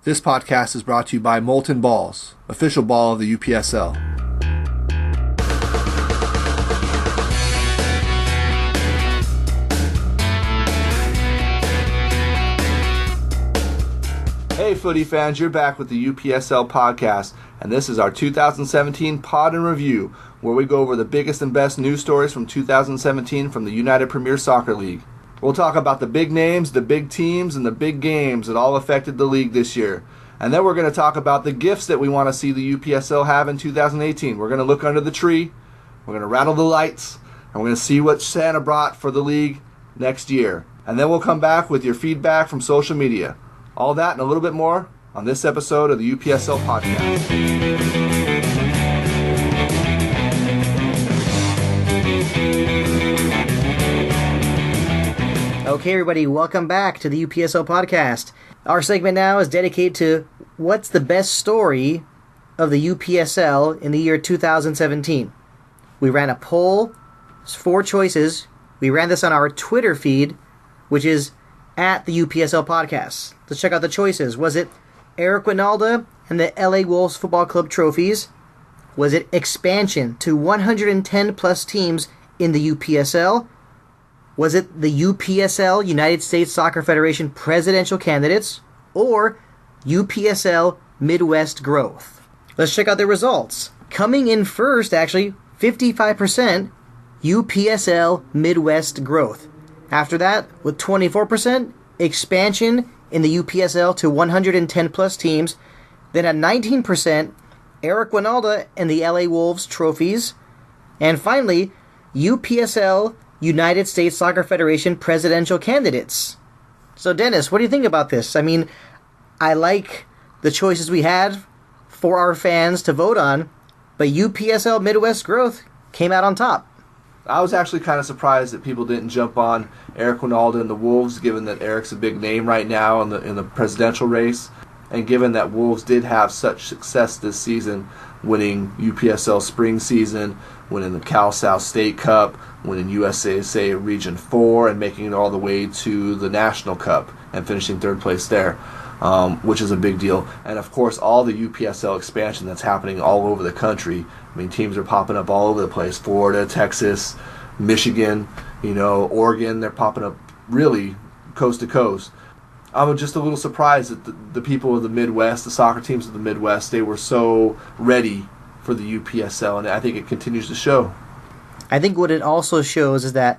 This podcast is brought to you by Molten Balls, official ball of the UPSL. Hey footy fans, you're back with the UPSL podcast, and this is our 2017 Pod and Review, where we go over the biggest and best news stories from 2017 from the United Premier Soccer League. We'll talk about the big names, the big teams, and the big games that all affected the league this year. And then we're going to talk about the gifts that we want to see the UPSL have in 2018. We're going to look under the tree, we're going to rattle the lights, and we're going to see what Santa brought for the league next year. And then we'll come back with your feedback from social media. All that and a little bit more on this episode of the UPSL podcast. Okay, everybody, welcome back to the UPSL podcast. Our segment now is dedicated to what's the best story of the UPSL in the year 2017. We ran a poll, 4 choices. We ran this on our Twitter feed, which is at the UPSL podcast. Let's check out the choices. Was it Eric Wynalda and the LA Wolves Football Club trophies? Was it expansion to 110 plus teams in the UPSL? Was it the UPSL, United States Soccer Federation presidential candidates, or UPSL Midwest growth? Let's check out the results. Coming in first, actually, 55% UPSL Midwest growth. After that, with 24%, expansion in the UPSL to 110 plus teams. Then at 19%, Eric Wynalda and the LA Wolves trophies. And finally, UPSL United States Soccer Federation presidential candidates. So Dennis, what do you think about this? I mean, I like the choices we had for our fans to vote on, but UPSL Midwest growth came out on top. I was actually kind of surprised that people didn't jump on Eric Wynalda and the Wolves, given that Eric's a big name right now in the presidential race, and given that Wolves did have such success this season, winning UPSL spring season, winning the Cal South State Cup, winning USSF Region 4, and making it all the way to the National Cup and finishing third place there, which is a big deal. And of course, all the UPSL expansion that's happening all over the country. I mean, teams are popping up all over the place. Florida, Texas, Michigan, Oregon, they're popping up really coast to coast. I'm just a little surprised that the people of the Midwest, the soccer teams of the Midwest, they were so ready for the UPSL, and I think it continues to show. I think what it also shows is that,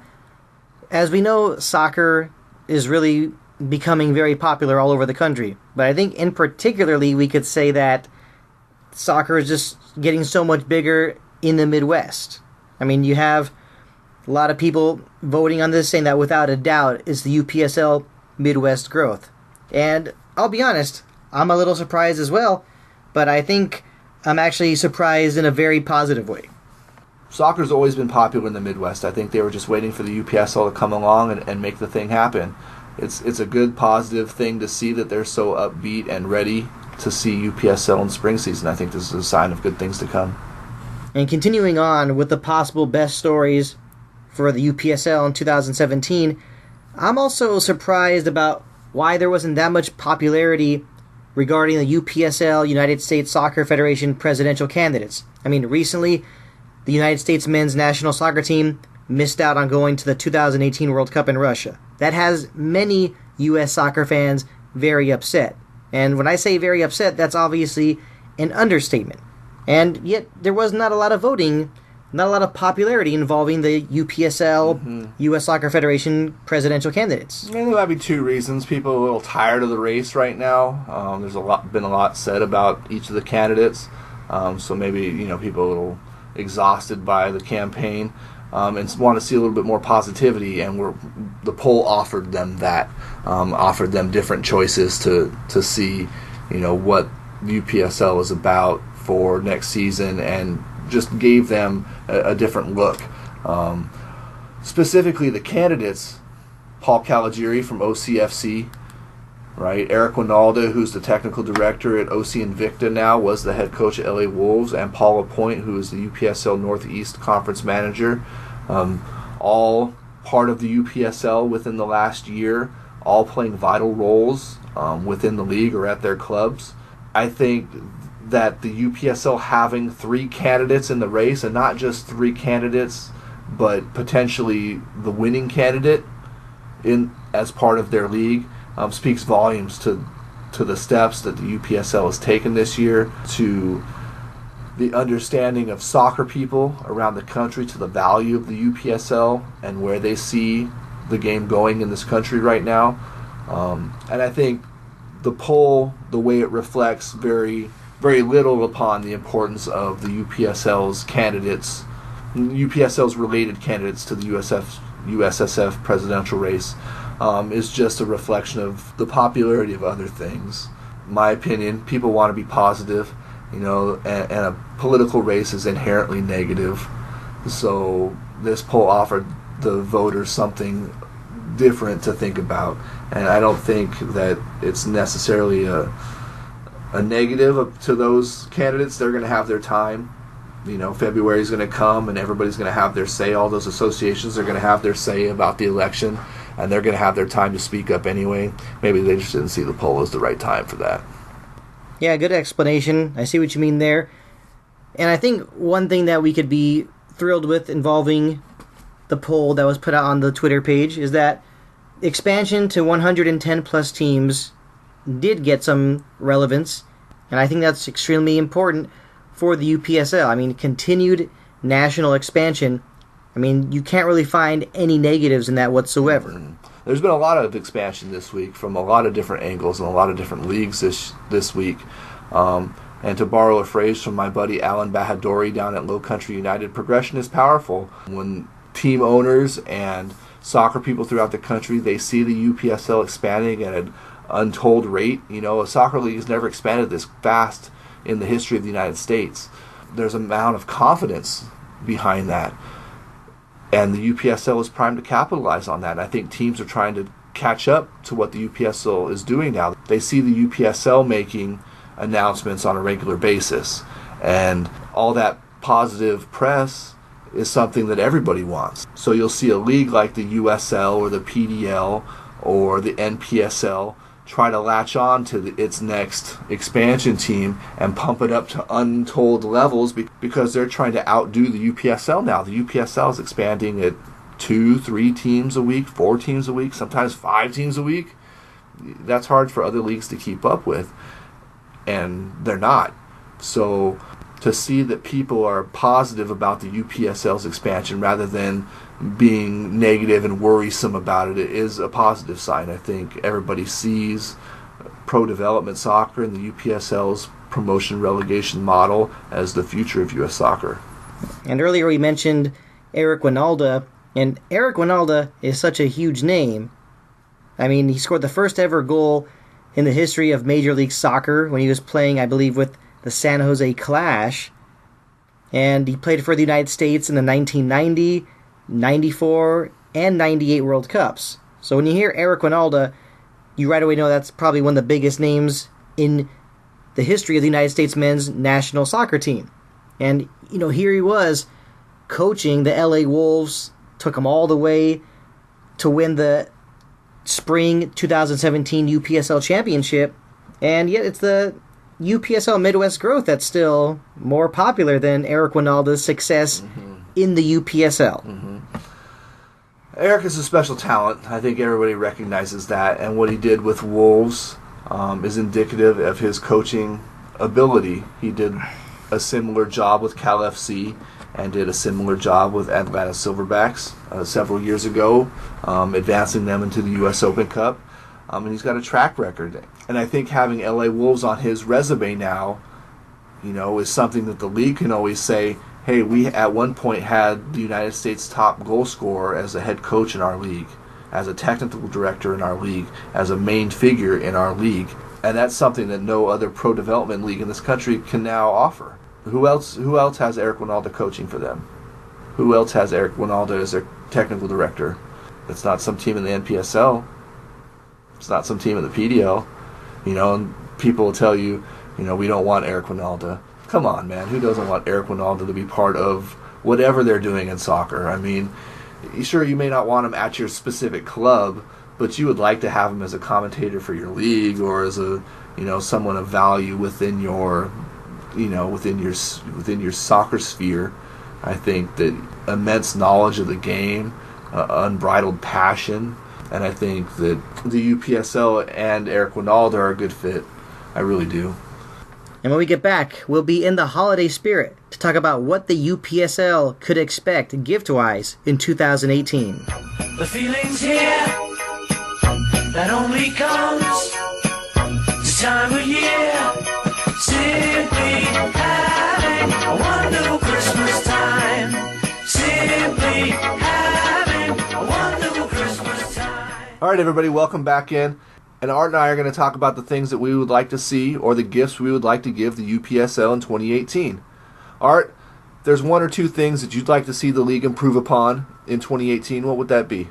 as we know, soccer is really becoming very popular all over the country. But I think in particularly we could say that soccer is just getting so much bigger in the Midwest. I mean, you have a lot of people voting on this saying that without a doubt is the UPSL Midwest growth. And I'll be honest, I'm a little surprised as well, but I think I'm actually surprised in a very positive way. Soccer's always been popular in the Midwest. I think they were just waiting for the UPSL to come along and make the thing happen. It's a good, positive thing to see that they're so upbeat and ready to see UPSL in spring season. I think this is a sign of good things to come. And continuing on with the possible best stories for the UPSL in 2017, I'm also surprised about why there wasn't that much popularity regarding the UPSL, United States Soccer Federation presidential candidates. I mean, recently, the United States men's national soccer team missed out on going to the 2018 World Cup in Russia. That has many U.S. soccer fans very upset. And when I say very upset, that's obviously an understatement. And yet, there was not a lot of voting, not a lot of popularity involving the UPSL, U.S. Soccer Federation presidential candidates. I mean, there might be 2 reasons. People are a little tired of the race right now. There's been a lot said about each of the candidates. So maybe, people are a little exhausted by the campaign and want to see a little bit more positivity. And the poll offered them that, offered them different choices to see, what UPSL is about for next season, and just gave them a different look. Specifically, the candidates, Paul Caligiuri from OCFC, right? Eric Wynalda, who's the technical director at OC Invicta now, was the head coach at LA Wolves, and Paul Lapointe, who is the UPSL Northeast Conference manager. All part of the UPSL within the last year, all playing vital roles within the league or at their clubs. I think that the UPSL having 3 candidates in the race, and not just 3 candidates, but potentially the winning candidate as part of their league, speaks volumes to the steps that the UPSL has taken this year, to the understanding of soccer people around the country, to the value of the UPSL and where they see the game going in this country right now. And I think the poll, the way it reflects very, very little upon the importance of the UPSL's candidates, UPSL's related candidates to the USSF presidential race, is just a reflection of the popularity of other things. In my opinion, people want to be positive, and a political race is inherently negative. So this poll offered the voters something different to think about, and I don't think that it's necessarily a negative to those candidates. They're going to have their time. February is going to come and everybody's going to have their say. All those associations are going to have their say about the election, and they're going to have their time to speak up anyway. Maybe they just didn't see the poll as the right time for that. Yeah, good explanation. I see what you mean there. And I think one thing that we could be thrilled with involving the poll that was put out on the Twitter page is that expansion to 110 plus teams did get some relevance, and I think that's extremely important for the UPSL. I mean, continued national expansion, you can't really find any negatives in that whatsoever. Mm-hmm. There's been a lot of expansion this week from a lot of different angles and a lot of different leagues this week. And to borrow a phrase from my buddy Alan Bahadori down at Low Country United, progression is powerful. When team owners and soccer people throughout the country, they see the UPSL expanding at an untold rate. A soccer league has never expanded this fast in the history of the United States. There's an amount of confidence behind that. And the UPSL is primed to capitalize on that. And I think teams are trying to catch up to what the UPSL is doing now. They see the UPSL making announcements on a regular basis. And all that positive press is something that everybody wants. So you'll see a league like the USL or the PDL or the NPSL try to latch on to its next expansion team and pump it up to untold levels because they're trying to outdo the UPSL now. The UPSL is expanding at 2, 3 teams a week, 4 teams a week, sometimes 5 teams a week. That's hard for other leagues to keep up with, and they're not. So to see that people are positive about the UPSL's expansion rather than being negative and worrisome about it is a positive sign. I think everybody sees pro development soccer and the UPSL's promotion relegation model as the future of U.S. soccer. And earlier we mentioned Eric Wynalda, and Eric Wynalda is such a huge name. He scored the first ever goal in the history of Major League Soccer when he was playing, I believe, with the San Jose Clash. And he played for the United States in the 1990, 94, and 98 World Cups. So when you hear Eric Wynalda, you right away know that's probably one of the biggest names in the history of the United States men's national soccer team. And, here he was coaching the LA Wolves, took them all the way to win the spring 2017 UPSL championship, and yet it's the UPSL Midwest growth that's still more popular than Eric Wynalda's success in the UPSL. Mm-hmm. Eric is a special talent. I think everybody recognizes that, and what he did with Wolves is indicative of his coaching ability. He did a similar job with Cal FC and did a similar job with Atlanta Silverbacks several years ago, advancing them into the U.S. Open Cup. And he's got a track record. And I think having LA Wolves on his resume now, is something that the league can always say, hey, we at one point had the United States top goal scorer as a head coach in our league, as a technical director in our league, as a main figure in our league. And that's something that no other pro development league in this country can now offer. Who else has Eric Wynalda coaching for them? Who else has Eric Wynalda as their technical director? It's not some team in the NPSL. It's not some team in the PDL. And people will tell you, we don't want Eric Wynalda. Come on, man. Who doesn't want Eric Wynalda to be part of whatever they're doing in soccer? Sure, you may not want him at your specific club, but you would like to have him as a commentator for your league or as a, someone of value within your, within your soccer sphere. I think that immense knowledge of the game, unbridled passion, and I think that the UPSL and Eric Wynalda are a good fit. I really do. And when we get back, we'll be in the holiday spirit to talk about what the UPSL could expect gift-wise in 2018. The feeling's here that only comes this time of year. Simply having a wonderful Christmas time. Simply having a wonderful Christmas time. All right, everybody, welcome back in. And Art and I are going to talk about the things that we would like to see or the gifts we would like to give the UPSL in 2018. Art, there's one or two things that you'd like to see the league improve upon in 2018. What would that be?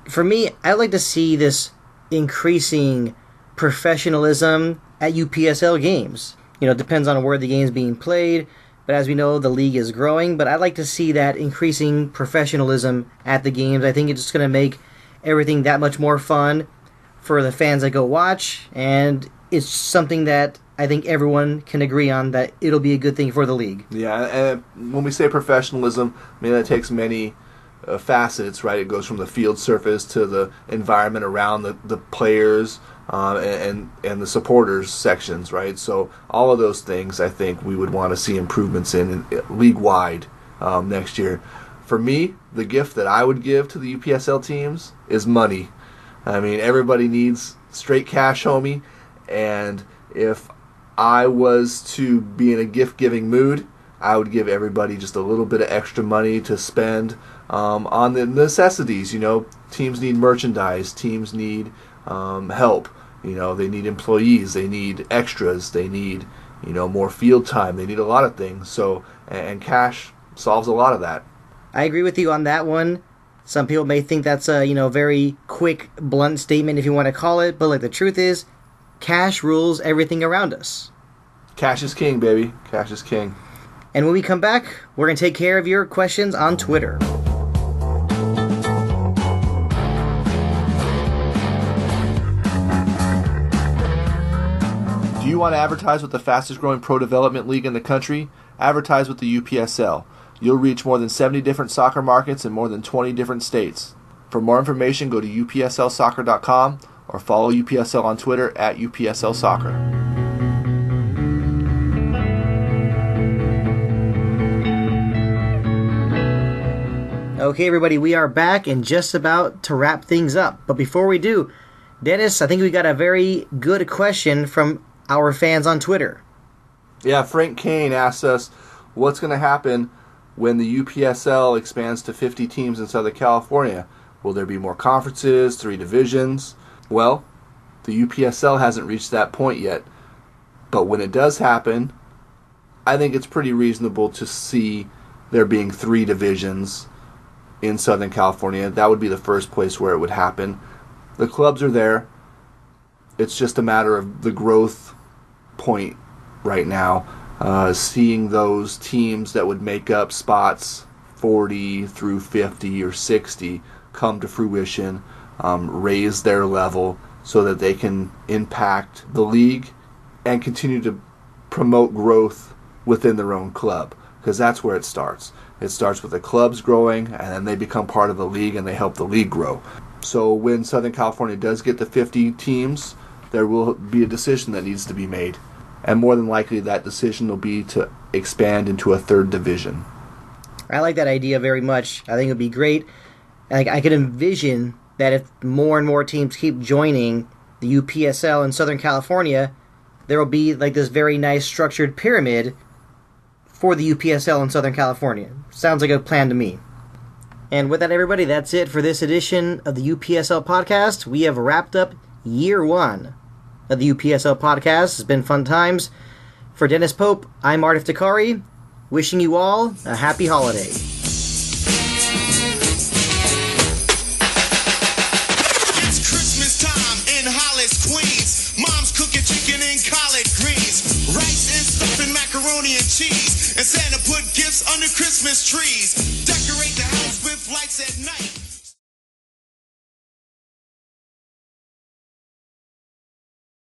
For me, I'd like to see this increasing professionalism at UPSL games. It depends on where the game's being played, but as we know, the league is growing. But I'd like to see that increasing professionalism at the games. I think it's just going to make everything that much more fun for the fans that go watch, and it's something that I think everyone can agree on that it'll be a good thing for the league. Yeah, and when we say professionalism, that takes many facets, right? It goes from the field surface to the environment around the players and the supporters sections, right? So all of those things I think we would want to see improvements in league-wide next year. For me, the gift that I would give to the UPSL teams is money. Everybody needs straight cash, homie, and if I was to be in a gift-giving mood, I would give everybody just a little bit of extra money to spend on the necessities. Teams need merchandise, teams need help, they need employees, they need extras, they need, more field time, they need a lot of things, so, and cash solves a lot of that. I agree with you on that one. Some people may think that's a, very quick, blunt statement if you want to call it, but the truth is, cash rules everything around us. Cash is king, baby. Cash is king. And when we come back, we're going to take care of your questions on Twitter. Do you want to advertise with the fastest growing pro development league in the country? Advertise with the UPSL. You'll reach more than 70 different soccer markets in more than 20 different states. For more information, go to upslsoccer.com or follow UPSL on Twitter at UPSLsoccer. Okay, everybody, we are back and just about to wrap things up. But before we do, Dennis, I think we got a very good question from our fans on Twitter. Yeah, Frank Kane asked us what's going to happen when the UPSL expands to 50 teams in Southern California. Will there be more conferences, 3 divisions? Well, the UPSL hasn't reached that point yet. But when it does happen, I think it's pretty reasonable to see there being 3 divisions in Southern California. That would be the first place where it would happen. The clubs are there. It's just a matter of the growth point right now. Seeing those teams that would make up spots 40 through 50 or 60 come to fruition, raise their level so that they can impact the league and continue to promote growth within their own club, because that's where it starts. It starts with the clubs growing, and then they become part of the league and they help the league grow. So when Southern California does get to 50 teams, there will be a decision that needs to be made. And more than likely, that decision will be to expand into a 3rd division. I like that idea very much. I think it would be great. I could envision that if more and more teams keep joining the UPSL in Southern California, there will be this very nice structured pyramid for the UPSL in Southern California. Sounds like a plan to me. And with that, everybody, that's it for this edition of the UPSL podcast. We have wrapped up year 1 of the UPSL podcast. It's been fun times. For Dennis Pope, I'm Art Iftikhari, wishing you all a happy holiday. It's Christmas time in Hollis, Queens. Mom's cooking chicken and collard greens, rice and stuffing macaroni and cheese, and Santa put gifts under Christmas trees. Decorate the house with lights at night.